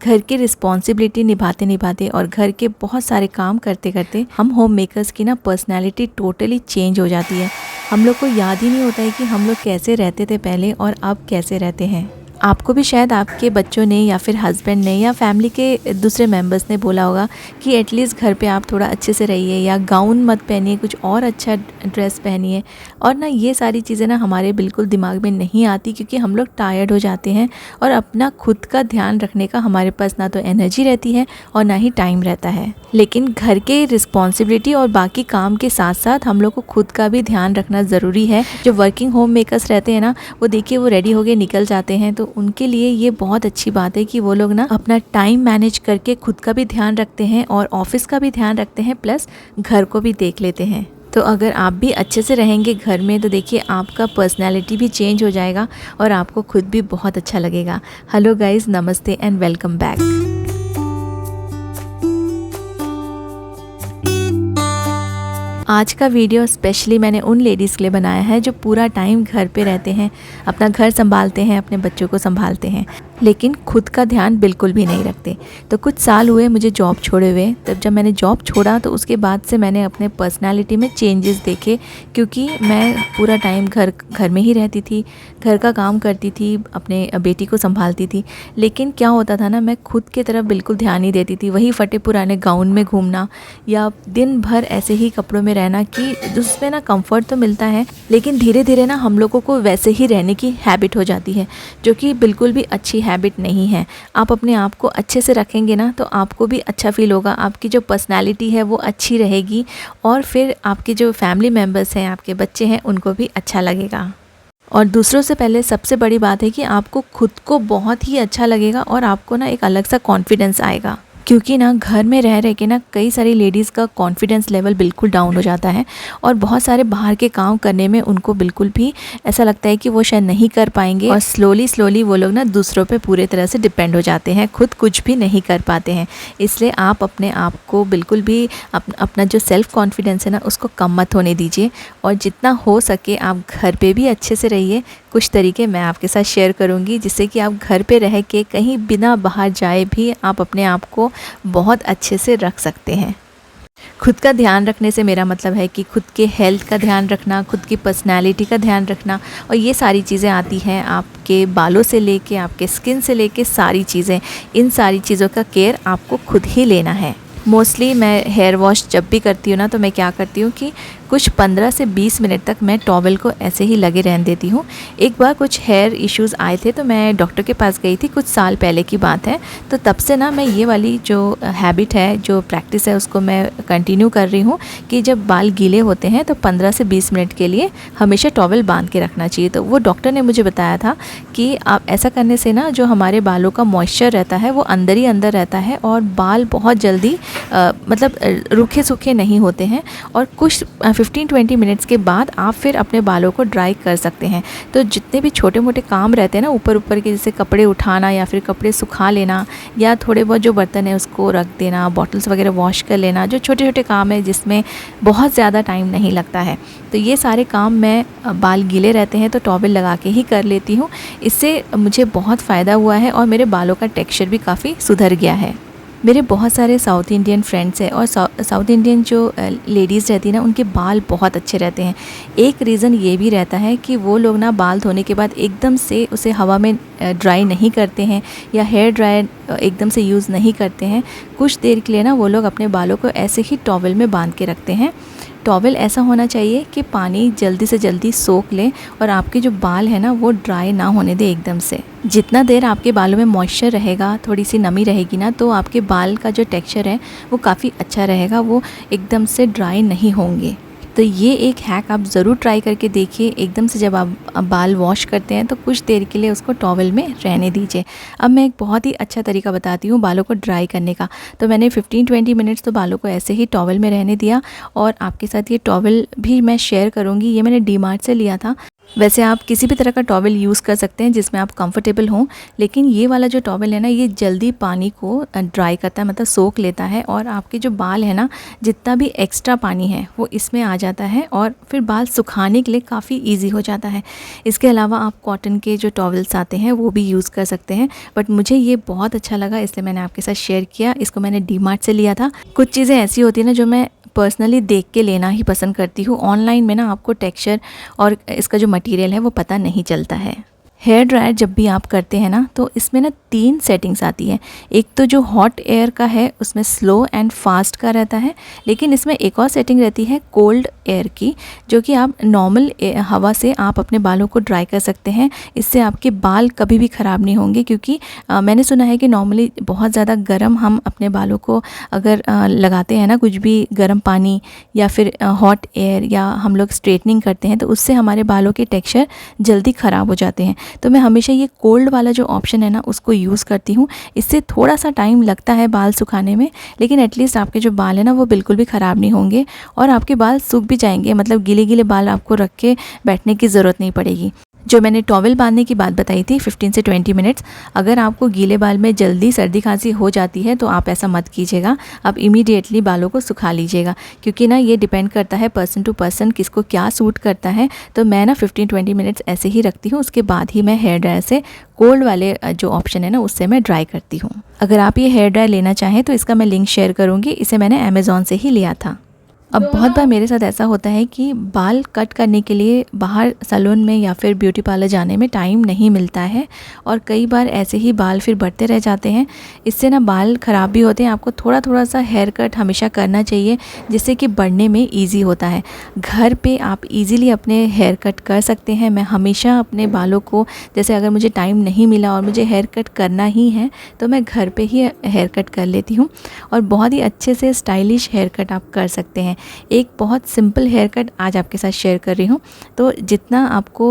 घर की रिस्पॉन्सिबिलिटी निभाते निभाते और घर के बहुत सारे काम करते करते हम होम मेकर्स की ना पर्सनैलिटी टोटली चेंज हो जाती है। हम लोग को याद ही नहीं होता है कि हम लोग कैसे रहते थे पहले और अब कैसे रहते हैं। आपको भी शायद आपके बच्चों ने या फिर हस्बैंड ने या फैमिली के दूसरे मेंबर्स ने बोला होगा कि एटलीस्ट घर पे आप थोड़ा अच्छे से रहिए, या गाउन मत पहनिए, कुछ और अच्छा ड्रेस पहनिए। और ना ये सारी चीज़ें ना हमारे बिल्कुल दिमाग में नहीं आती, क्योंकि हम लोग टायर्ड हो जाते हैं और अपना खुद का ध्यान रखने का हमारे पास ना तो एनर्जी रहती है और ना ही टाइम रहता है। लेकिन घर के रिस्पॉन्सिबिलिटी और बाकी काम के साथ साथ हम लोग को खुद का भी ध्यान रखना ज़रूरी है। जो वर्किंग होम मेकर्स रहते हैं ना, वो देखिए वो रेडी होके निकल जाते हैं, तो उनके लिए ये बहुत अच्छी बात है कि वो लोग ना अपना टाइम मैनेज करके खुद का भी ध्यान रखते हैं और ऑफिस का भी ध्यान रखते हैं, प्लस घर को भी देख लेते हैं। तो अगर आप भी अच्छे से रहेंगे घर में तो देखिए आपका पर्सनैलिटी भी चेंज हो जाएगा और आपको खुद भी बहुत अच्छा लगेगा। हेलो गाइज, नमस्ते एंड वेलकम बैक। आज का वीडियो स्पेशली मैंने उन लेडीज़ के लिए बनाया है जो पूरा टाइम घर पे रहते हैं, अपना घर संभालते हैं, अपने बच्चों को संभालते हैं, लेकिन खुद का ध्यान बिल्कुल भी नहीं रखते। तो कुछ साल हुए मुझे जॉब छोड़े हुए। तब जब मैंने जॉब छोड़ा तो उसके बाद से मैंने अपने पर्सनालिटी में चेंजेस देखे, क्योंकि मैं पूरा टाइम घर में ही रहती थी, घर का काम करती थी, अपने बेटी को संभालती थी। लेकिन क्या होता था ना, मैं खुद की तरफ बिल्कुल ध्यान नहीं देती थी। वही फटे पुराने गाउन में घूमना या दिन भर ऐसे ही कपड़ों में रहना, कि उसमें ना कंफर्ट तो मिलता है, लेकिन धीरे धीरे ना हम लोगों को वैसे ही रहने की हैबिट हो जाती है, जो कि बिल्कुल भी अच्छी हैबिट नहीं है। आप अपने आप को अच्छे से रखेंगे ना तो आपको भी अच्छा फील होगा, आपकी जो पर्सनालिटी है वो अच्छी रहेगी और फिर आपके जो फैमिली मेम्बर्स हैं, आपके बच्चे हैं, उनको भी अच्छा लगेगा। और दूसरों से पहले सबसे बड़ी बात है कि आपको खुद को बहुत ही अच्छा लगेगा और आपको ना एक अलग सा कॉन्फिडेंस आएगा, क्योंकि ना घर में रह के ना कई सारी लेडीज़ का कॉन्फिडेंस लेवल बिल्कुल डाउन हो जाता है और बहुत सारे बाहर के काम करने में उनको बिल्कुल भी ऐसा लगता है कि वो शायद नहीं कर पाएंगे, और स्लोली वो लोग ना दूसरों पे पूरे तरह से डिपेंड हो जाते हैं, खुद कुछ भी नहीं कर पाते हैं। इसलिए आप अपने आप को बिल्कुल भी अपना जो सेल्फ़ कॉन्फिडेंस है ना उसको कम मत होने दीजिए, और जितना हो सके आप घर पे भी अच्छे से रहिए। कुछ तरीके मैं आपके साथ शेयर करूँगी जिससे कि आप घर पे रह के कहीं बिना बाहर जाए भी आप अपने आप को बहुत अच्छे से रख सकते हैं। खुद का ध्यान रखने से मेरा मतलब है कि खुद के हेल्थ का ध्यान रखना, खुद की पर्सनालिटी का ध्यान रखना, और ये सारी चीज़ें आती हैं आपके बालों से लेके आपके स्किन से लेके सारी चीज़ें, इन सारी चीज़ों का केयर आपको खुद ही लेना है। मोस्टली मैं हेयर वॉश जब भी करती हूँ ना तो मैं क्या करती हूँ कि कुछ 15 से 20 मिनट तक मैं टॉवल को ऐसे ही लगे रहने देती हूँ। एक बार कुछ हेयर इश्यूज़ आए थे तो मैं डॉक्टर के पास गई थी, कुछ साल पहले की बात है। तो तब से ना मैं ये वाली जो हैबिट है, जो प्रैक्टिस है, उसको मैं कंटिन्यू कर रही हूँ कि जब बाल गीले होते हैं तो 15 से 20 मिनट के लिए हमेशा टॉवल बांध के रखना चाहिए। तो वो डॉक्टर ने मुझे बताया था कि आप ऐसा करने से ना जो हमारे बालों का मॉइस्चर रहता है वो अंदर ही अंदर रहता है और बाल बहुत जल्दी मतलब रूखे सूखे नहीं होते हैं, और कुछ 15-20 मिनट्स के बाद आप फिर अपने बालों को ड्राई कर सकते हैं। तो जितने भी छोटे मोटे काम रहते हैं ना ऊपर के, जैसे कपड़े उठाना या फिर कपड़े सुखा लेना या थोड़े बहुत जो बर्तन है उसको रख देना, बॉटल्स वगैरह वॉश कर लेना, जो छोटे छोटे काम है जिसमें बहुत ज़्यादा टाइम नहीं लगता है, तो ये सारे काम मैं बाल गीले रहते हैं तो टॉवल लगा के ही कर लेती हूँ। इससे मुझे बहुत फ़ायदा हुआ है और मेरे बालों का टेक्सचर भी काफ़ी सुधर गया है। मेरे बहुत सारे साउथ इंडियन फ्रेंड्स हैं और साउथ इंडियन जो लेडीज़ रहती हैं ना उनके बाल बहुत अच्छे रहते हैं। एक रीज़न ये भी रहता है कि वो लोग ना बाल धोने के बाद एकदम से उसे हवा में ड्राई नहीं करते हैं या हेयर ड्रायर एकदम से यूज़ नहीं करते हैं। कुछ देर के लिए ना वो लोग अपने बालों को ऐसे ही टॉवल में बांध के रखते हैं। टॉवल ऐसा होना चाहिए कि पानी जल्दी से जल्दी सोख ले और आपके जो बाल है ना वो ड्राई ना होने दे एकदम से। जितना देर आपके बालों में मॉइस्चर रहेगा, थोड़ी सी नमी रहेगी ना, तो आपके बाल का जो टेक्सचर है वो काफ़ी अच्छा रहेगा, वो एकदम से ड्राई नहीं होंगे। तो ये एक हैक आप ज़रूर ट्राई करके देखिए। एकदम से जब आप बाल वॉश करते हैं तो कुछ देर के लिए उसको टॉवल में रहने दीजिए। अब मैं एक बहुत ही अच्छा तरीका बताती हूँ बालों को ड्राई करने का। तो मैंने 15-20 मिनट्स तो बालों को ऐसे ही टॉवल में रहने दिया, और आपके साथ ये टॉवल भी मैं शेयर करूँगी। ये मैंने डी मार्ट से लिया था। वैसे आप किसी भी तरह का टॉवल यूज़ कर सकते हैं जिसमें आप कंफर्टेबल हों, लेकिन ये वाला जो टॉवल है ना, ये जल्दी पानी को ड्राई करता है, मतलब सोख लेता है, और आपके जो बाल है ना, जितना भी एक्स्ट्रा पानी है वो इसमें आ जाता है और फिर बाल सुखाने के लिए काफ़ी ईजी हो जाता है। इसके अलावा आप कॉटन के जो टॉवल्स आते हैं वो भी यूज़ कर सकते हैं, बट मुझे ये बहुत अच्छा लगा इसलिए मैंने आपके साथ शेयर किया। इसको मैंने डीमार्ट से लिया था। कुछ चीज़ें ऐसी होती है ना जो मैं पर्सनली देख के लेना ही पसंद करती हूँ। ऑनलाइन में ना आपको टेक्सचर और इसका जो मटेरियल है वो पता नहीं चलता है। हेयर ड्रायर जब भी आप करते हैं ना, तो इसमें ना 3 सेटिंग्स आती है। एक तो जो हॉट एयर का है उसमें स्लो एंड फास्ट का रहता है, लेकिन इसमें एक और सेटिंग रहती है कोल्ड एयर की, जो कि आप नॉर्मल हवा से आप अपने बालों को ड्राई कर सकते हैं। इससे आपके बाल कभी भी ख़राब नहीं होंगे, क्योंकि मैंने सुना है कि नॉर्मली बहुत ज़्यादा गर्म हम अपने बालों को अगर लगाते हैं ना, कुछ भी गर्म पानी या फिर हॉट एयर, या हम लोग स्ट्रेटनिंग करते हैं, तो उससे हमारे बालों के टेक्सचर जल्दी ख़राब हो जाते हैं। तो मैं हमेशा ये कोल्ड वाला जो ऑप्शन है ना उसको यूज़ करती हूँ। इससे थोड़ा सा टाइम लगता है बाल सुखाने में, लेकिन एटलीस्ट आपके जो बाल है ना वो बिल्कुल भी ख़राब नहीं होंगे और आपके बाल सूख भी जाएंगे। मतलब गीले गीले बाल आपको रख के बैठने की ज़रूरत नहीं पड़ेगी। जो मैंने टॉवल बांधने की बात बताई थी 15 से 20 मिनट्स, अगर आपको गीले बाल में जल्दी सर्दी खांसी हो जाती है तो आप ऐसा मत कीजिएगा। आप इमीडिएटली बालों को सुखा लीजिएगा, क्योंकि ना ये डिपेंड करता है पर्सन टू पर्सन किसको क्या सूट करता है। तो मैं ना 15-20 मिनट्स ऐसे ही रखती हूँ, उसके बाद ही मैं हेयर ड्रायर से कोल्ड वाले जो ऑप्शन है ना उससे मैं ड्राई करती हूँ। अगर आप ये हेयर ड्रायर लेना चाहें तो इसका मैं लिंक शेयर करूँगी। इसे मैंने अमेज़ॉन से ही लिया था। अब बहुत बार मेरे साथ ऐसा होता है कि बाल कट करने के लिए बाहर सैलून में या फिर ब्यूटी पार्लर जाने में टाइम नहीं मिलता है, और कई बार ऐसे ही बाल फिर बढ़ते रह जाते हैं। इससे ना बाल ख़राब भी होते हैं। आपको थोड़ा थोड़ा सा हेयर कट हमेशा करना चाहिए, जिससे कि बढ़ने में इजी होता है। घर पे आप इजीली अपने हेयर कट कर सकते हैं। मैं हमेशा अपने बालों को, जैसे अगर मुझे टाइम नहीं मिला और मुझे हेयर कट करना ही है, तो मैं घर पे ही हेयर कट कर लेती हूँ, और बहुत ही अच्छे से स्टाइलिश हेयर कट आप कर सकते हैं। एक बहुत सिंपल हेयर कट आज आपके साथ शेयर कर रही हूँ। तो जितना आपको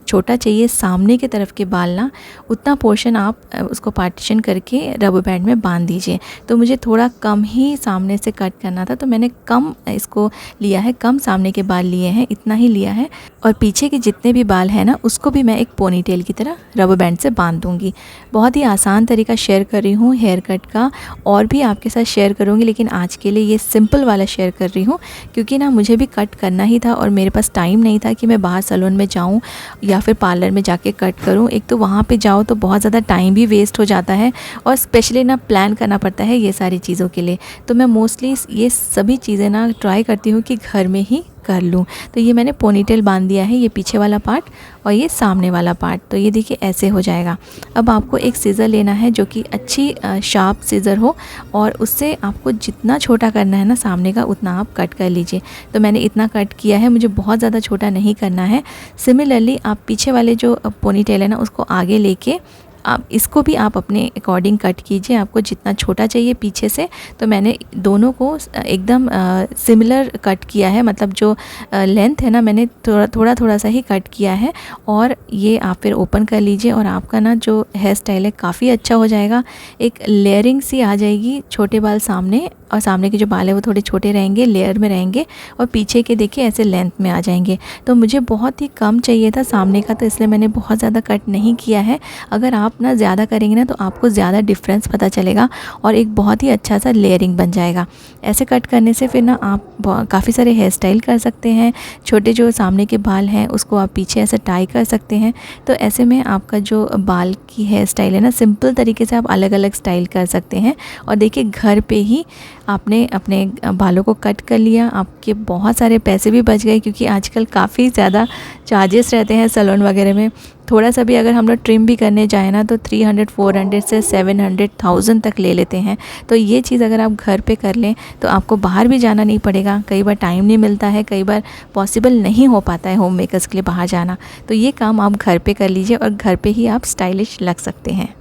छोटा चाहिए सामने की तरफ के बाल ना, उतना पोर्शन आप उसको पार्टीशन करके रबर बैंड में बांध दीजिए। तो मुझे थोड़ा कम ही सामने से कट करना था, तो मैंने कम इसको लिया है, कम सामने के बाल लिए हैं, इतना ही लिया है। और पीछे के जितने भी बाल हैं ना उसको भी मैं एक पोनीटेल की तरह रबर बैंड से बांध दूँगी। बहुत ही आसान तरीका शेयर कर रही हूँ हेयर कट का, और भी आपके साथ शेयर करूँगी, लेकिन आज के लिए ये सिंपल वाला शेयर कर रही हूँ, क्योंकि ना मुझे भी कट करना ही था और मेरे पास टाइम नहीं था कि मैं बाहर सैलून में जाऊँ या फिर पार्लर में जाके कट करूँ। एक तो वहाँ पे जाओ तो बहुत ज़्यादा टाइम भी वेस्ट हो जाता है, और स्पेशली ना प्लान करना पड़ता है ये सारी चीज़ों के लिए। तो मैं मोस्टली ये सभी चीज़ें ना ट्राई करती हूँ कि घर में ही कर लूँ। तो ये मैंने पोनीटेल बांध दिया है, ये पीछे वाला पार्ट और ये सामने वाला पार्ट। तो ये देखिए ऐसे हो जाएगा। अब आपको एक सीज़र लेना है जो कि अच्छी शार्प सीज़र हो, और उससे आपको जितना छोटा करना है ना सामने का, उतना आप कट कर लीजिए। तो मैंने इतना कट किया है, मुझे बहुत ज़्यादा छोटा नहीं करना है। सिमिलरली आप पीछे वाले जो पोनीटेल है ना उसको आगे लेके आप इसको भी आप अपने अकॉर्डिंग कट कीजिए। आपको जितना छोटा चाहिए पीछे से, तो मैंने दोनों को एकदम सिमिलर कट किया है। मतलब जो लेंथ है ना, मैंने थोड़ा सा ही कट किया है। और ये आप फिर ओपन कर लीजिए, और आपका ना जो हेयर स्टाइल है काफ़ी अच्छा हो जाएगा। एक लेयरिंग सी आ जाएगी, छोटे बाल सामने, और सामने के जो बाल है वो थोड़े छोटे रहेंगे, लेयर में रहेंगे, और पीछे के देखिए ऐसे लेंथ में आ जाएंगे। तो मुझे बहुत ही कम चाहिए था सामने का, तो इसलिए मैंने बहुत ज़्यादा कट नहीं किया है। अगर आप ना ज़्यादा करेंगे ना तो आपको ज़्यादा डिफरेंस पता चलेगा, और एक बहुत ही अच्छा सा लेयरिंग बन जाएगा। ऐसे कट करने से फिर ना आप काफ़ी सारे हेयर स्टाइल कर सकते हैं। छोटे जो सामने के बाल हैं उसको आप पीछे ऐसे टाई कर सकते हैं। तो ऐसे में आपका जो बाल की हेयर स्टाइल है ना, सिंपल तरीके से आप अलग अलग स्टाइल कर सकते हैं। और देखिए घर पे ही आपने अपने बालों को कट कर लिया, आपके बहुत सारे पैसे भी बच गए, क्योंकि आजकल काफ़ी ज़्यादा चार्जेस रहते हैं सैलून वगैरह में। थोड़ा सा भी अगर हम लोग ट्रिम भी करने जाए ना तो 300, 400 से 700, 1000 तक ले लेते हैं। तो ये चीज़ अगर आप घर पे कर लें तो आपको बाहर भी जाना नहीं पड़ेगा। कई बार टाइम नहीं मिलता है, कई बार पॉसिबल नहीं हो पाता है होम मेकर्स के लिए बाहर जाना। तो ये काम आप घर पे कर लीजिए, और घर पे ही आप स्टाइलिश लग सकते हैं।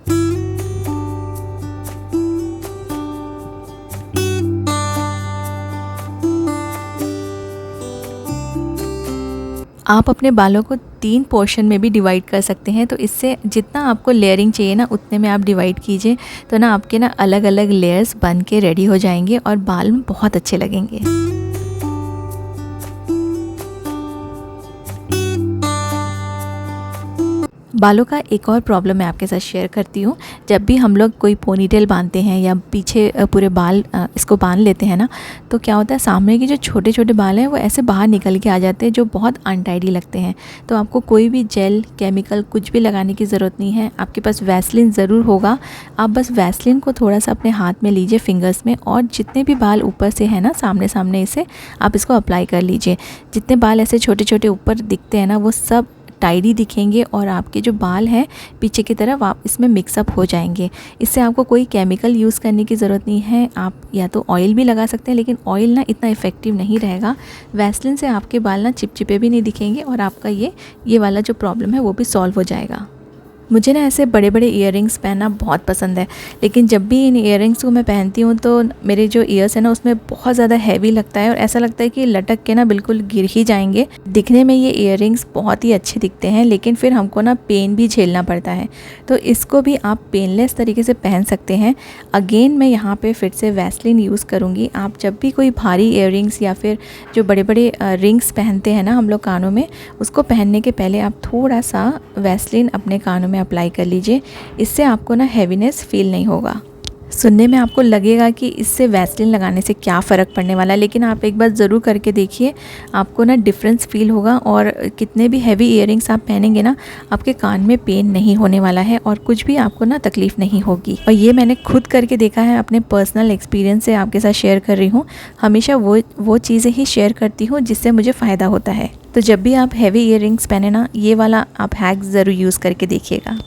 आप अपने बालों को 3 पोर्शन में भी डिवाइड कर सकते हैं। तो इससे जितना आपको लेयरिंग चाहिए ना उतने में आप डिवाइड कीजिए, तो ना आपके ना अलग अलग लेयर्स बन के रेडी हो जाएंगे और बाल बहुत अच्छे लगेंगे। बालों का एक और प्रॉब्लम मैं आपके साथ शेयर करती हूँ। जब भी हम लोग कोई पोनीटेल बांधते हैं या पीछे पूरे बाल इसको बांध लेते हैं ना, तो क्या होता है सामने के जो छोटे छोटे बाल हैं वो ऐसे बाहर निकल के आ जाते हैं, जो बहुत अनटाइडी लगते हैं। तो आपको कोई भी जेल, केमिकल कुछ भी लगाने की ज़रूरत नहीं है। आपके पास वैसलीन ज़रूर होगा। आप बस वैसलीन को थोड़ा सा अपने हाथ में लीजिए, फिंगर्स में, और जितने भी बाल ऊपर से है ना सामने सामने इसे आप इसको अप्लाई कर लीजिए। जितने बाल ऐसे छोटे छोटे ऊपर दिखते हैं ना, वो सब टाइडी दिखेंगे और आपके जो बाल हैं पीछे की तरफ आप इसमें मिक्सअप हो जाएंगे। इससे आपको कोई केमिकल यूज़ करने की ज़रूरत नहीं है। आप या तो ऑयल भी लगा सकते हैं, लेकिन ऑयल ना इतना इफ़ेक्टिव नहीं रहेगा। वैसलीन से आपके बाल ना चिपचिपे भी नहीं दिखेंगे और आपका ये वाला जो प्रॉब्लम है वो भी सॉल्व हो जाएगा। मुझे ना ऐसे बड़े बड़े इयररिंग्स पहनना बहुत पसंद है, लेकिन जब भी इन इयररिंग्स को मैं पहनती हूँ तो मेरे जो ईयर्स है ना उसमें बहुत ज़्यादा हैवी लगता है और ऐसा लगता है कि लटक के ना बिल्कुल गिर ही जाएंगे। दिखने में ये इयररिंग्स बहुत ही अच्छे दिखते हैं, लेकिन फिर हमको ना पेन भी झेलना पड़ता है। तो इसको भी आप पेनलेस तरीके से पहन सकते हैं। अगेन मैं यहाँ पर फिर से वैसलीन यूज़ करूँगी। आप जब भी कोई भारी इयररिंग्स या फिर जो बड़े बड़े रिंग्स पहनते हैं ना हम लोग कानों में, उसको पहनने के पहले आप थोड़ा सा वैसलीन अपने कानों में अप्लाई कर लीजिए। इससे आपको ना हैवीनेस फील नहीं होगा। सुनने में आपको लगेगा कि इससे वैसलीन लगाने से क्या फ़र्क पड़ने वाला है, लेकिन आप एक बार ज़रूर करके देखिए, आपको ना डिफरेंस फील होगा। और कितने भी हैवी इयररिंग्स आप पहनेंगे ना, आपके कान में पेन नहीं होने वाला है और कुछ भी आपको ना तकलीफ़ नहीं होगी। और ये मैंने खुद करके देखा है, अपने पर्सनल एक्सपीरियंस से आपके साथ शेयर कर रही हूँ। हमेशा वो चीज़ें ही शेयर करती हूँ जिससे मुझे फ़ायदा होता है। तो जब भी आप हैवी इयररिंग्स पहने ना, ये वाला आप हैक ज़रूर यूज़ करके देखिएगा।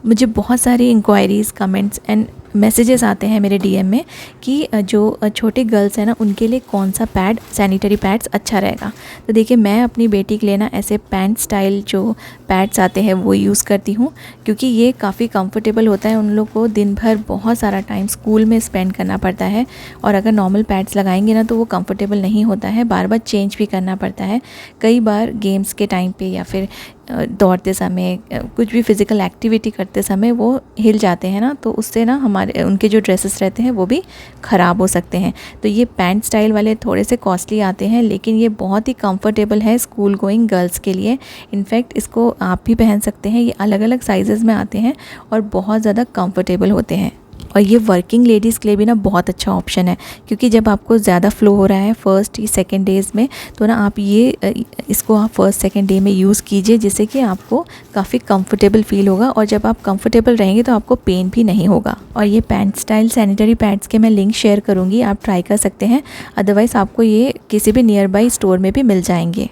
मुझे बहुत सारी इंक्वायरीज़, कमेंट्स एंड मैसेजेस आते हैं मेरे डीएम में कि जो छोटे गर्ल्स हैं ना उनके लिए कौन सा पैड, सैनिटरी पैड्स अच्छा रहेगा। तो देखिए, मैं अपनी बेटी के लिए ना ऐसे पैंट स्टाइल जो पैड्स आते हैं वो यूज़ करती हूँ, क्योंकि ये काफ़ी कंफर्टेबल होता है। उन लोग को दिन भर बहुत सारा टाइम स्कूल में स्पेंड करना पड़ता है, और अगर नॉर्मल पैड्स लगाएंगे ना तो वो कंफर्टेबल नहीं होता है, बार बार चेंज भी करना पड़ता है। कई बार गेम्स के टाइम पे या फिर दौड़ते समय, कुछ भी फिज़िकल एक्टिविटी करते समय वो हिल जाते हैं ना, तो उससे ना उनके जो ड्रेसेस रहते हैं वो भी ख़राब हो सकते हैं। तो ये पैंट स्टाइल वाले थोड़े से कॉस्टली आते हैं, लेकिन ये बहुत ही कंफर्टेबल है स्कूल गोइंग गर्ल्स के लिए। इनफैक्ट इसको आप भी पहन सकते हैं। ये अलग अलग साइज़ में आते हैं और बहुत ज़्यादा कंफर्टेबल होते हैं। और ये वर्किंग लेडीज़ के लिए भी ना बहुत अच्छा ऑप्शन है, क्योंकि जब आपको ज़्यादा फ्लो हो रहा है फर्स्ट या सेकेंड डेज़ में, तो ना आप इसको आप फर्स्ट सेकेंड डे में यूज़ कीजिए, जिससे कि आपको काफ़ी कंफर्टेबल फील होगा। और जब आप कंफर्टेबल रहेंगे तो आपको पेन भी नहीं होगा। और ये पैंट स्टाइल सैनिटरी पैड्स के मैं लिंक शेयर करूँगी, आप ट्राई कर सकते हैं। अदरवाइज़ आपको ये किसी भी नियर बाई स्टोर में भी मिल जाएंगे।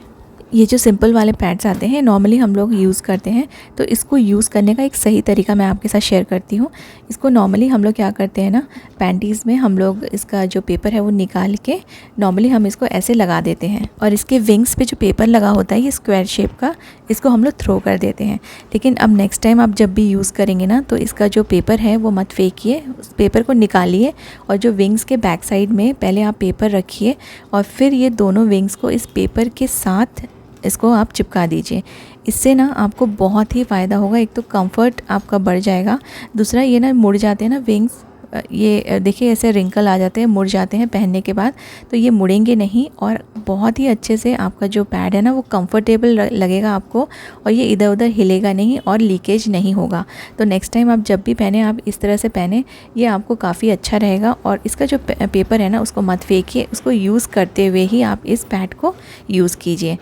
ये जो सिंपल वाले पैड्स आते हैं नॉर्मली हम लोग यूज़ करते हैं, तो इसको यूज़ करने का एक सही तरीका मैं आपके साथ शेयर करती हूँ। इसको नॉर्मली हम लोग क्या करते हैं ना, पैंटीज़ में हम लोग इसका जो पेपर है वो निकाल के नॉर्मली हम इसको ऐसे लगा देते हैं, और इसके विंग्स पे जो पेपर लगा होता है ये स्क्वायर शेप का, इसको हम लोग थ्रो कर देते हैं। लेकिन अब नेक्स्ट टाइम आप जब भी यूज़ करेंगे ना, तो इसका जो पेपर है वो मत फेंकिए, उस पेपर को निकालिए और जो विंग्स के बैक साइड में पहले आप पेपर रखिए, और फिर ये दोनों विंग्स को इस पेपर के साथ इसको आप चिपका दीजिए। इससे ना आपको बहुत ही फ़ायदा होगा। एक तो कंफर्ट आपका बढ़ जाएगा, दूसरा ये ना मुड़ जाते हैं ना विंग्स, ये देखिए ऐसे रिंकल आ जाते हैं, मुड़ जाते हैं पहनने के बाद, तो ये मुड़ेंगे नहीं और बहुत ही अच्छे से आपका जो पैड है ना वो कंफर्टेबल लगेगा आपको, और ये इधर उधर हिलेगा नहीं और लीकेज नहीं होगा। तो नेक्स्ट टाइम आप जब भी पहने आप इस तरह से पहने, ये आपको काफ़ी अच्छा रहेगा। और इसका जो पेपर है ना उसको मत फेंकिए, उसको यूज़ करते हुए ही आप इस पैड को यूज़ कीजिए।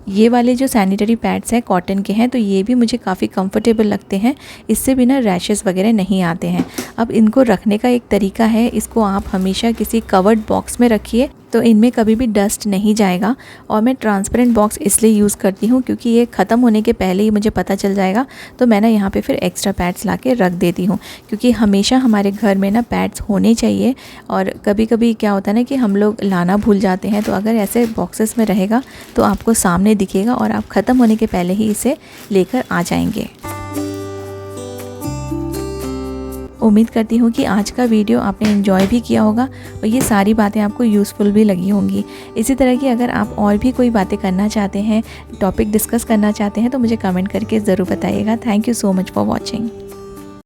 ये वाले जो सैनिटरी पैड्स हैं कॉटन के हैं, तो ये भी मुझे काफ़ी कंफर्टेबल लगते हैं। इससे भी ना रैशेस वगैरह नहीं आते हैं। अब इनको रखने का एक तरीका है, इसको आप हमेशा किसी कवर्ड बॉक्स में रखिए, तो इनमें कभी भी डस्ट नहीं जाएगा। और मैं ट्रांसपेरेंट बॉक्स इसलिए यूज़ करती हूँ क्योंकि ये ख़त्म होने के पहले ही मुझे पता चल जाएगा, तो मैं ना यहाँ पे फिर एक्स्ट्रा पैड्स ला के रख देती हूँ, क्योंकि हमेशा हमारे घर में ना पैड्स होने चाहिए। और कभी कभी क्या होता है ना कि हम लोग लाना भूल जाते हैं, तो अगर ऐसे बॉक्सेस में रहेगा तो आपको सामने दिखेगा और आप ख़त्म होने के पहले ही इसे लेकर आ जाएंगे। उम्मीद करती हूँ कि आज का वीडियो आपने एंजॉय भी किया होगा और ये सारी बातें आपको यूज़फुल भी लगी होंगी। इसी तरह की अगर आप और भी कोई बातें करना चाहते हैं, टॉपिक डिस्कस करना चाहते हैं, तो मुझे कमेंट करके ज़रूर बताइएगा। Thank you so much for watching.